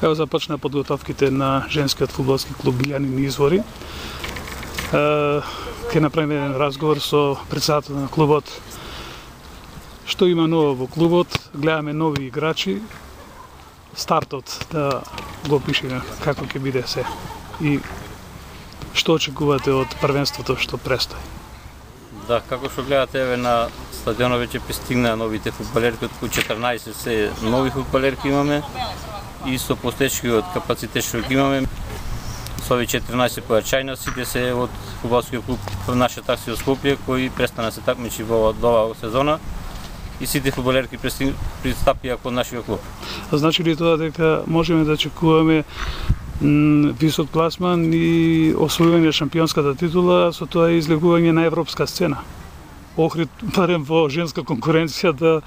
Ево започна подготовките на женскиот фудбалски клуб Билјанин Извори. Ќе направиме еден разговор со претседател на клубот. Што има ново во клубот? Гледаме нови играчи. Стартот да го пишеме како ќе биде се. И што очекувате од првенството што престои? Да, како што гледате, еве на стадионот веќе пристигнаа новите фудбалерки, од кои 14 се нови фудбалерки имаме и со постоечкиот капацитет што ги имаме. Со овие 14 појачања сите се од фудбалскиот клуб Наше такси од Скопје, кои престана се такмичи во оваа сезона и сите фудбалерки пристапија кон нашиот клуб. Значи ли тоа дека можеме да очекуваме висок пласман и освојување шампионската титула, со тоа излегување на европска сцена? Охрид барем во женска конкуренција да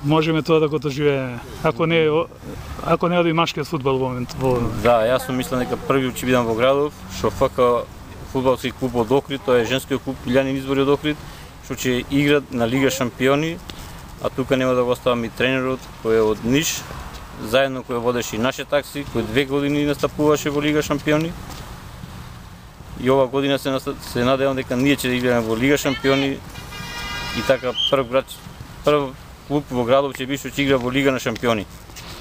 можеме тоа да го доживееме, ако не оди машкиот фудбал во момент. Да, јас сум мислам дека први ќе бидам во градов, што ФК фудбалски клуб од Охрид, тоа е женскиот клуб Билјанин Извори од Охрид, што ќе игра на Лига шампиони, а тука нема да го оставам и тренерот кој е од Ниш, заедно кој водеше и Наше такси, кој 2 години настапуваше во Лига шампиони. И ова година се надевам дека ние ќе играме во Лига шампиони и така прв клуб во градов ќе биде што ќе игра во Лига на шампиони,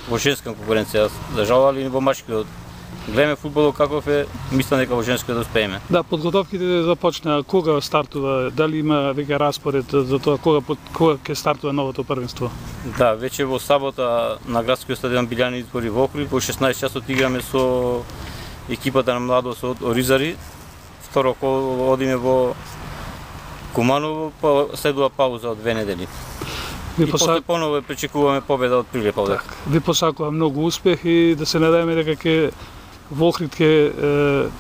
во женска конкуренција. За жал, али во машкиот гледаме фудбалот каков е, мислам дека во женскиот да успееме. Да, подготовките започнаа. Кога стартува? Дали има веќе распоред за тоа кога ќе стартува новото првенство? Да, веќе во сабота на градскиот стадион Билјанин Извори во Охрид, во 16 часот играме со екипата на младост од Оризари. Второ коло одиме во Куманово, па следува пауза од 2 недели. И после поново пречекуваме победа од Прилеп овде. Ви посакувам многу успех и да се надеваме дека ќе во Охрид ќе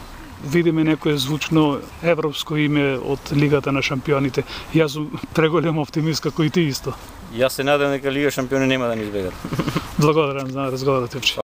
видиме некое звучно европско име од Лигата на шампионите. Јас сум преголем оптимист како и ти исто. Јас се надевам дека Лига шампиони нема да ни избегат. Благодарам за разговорот.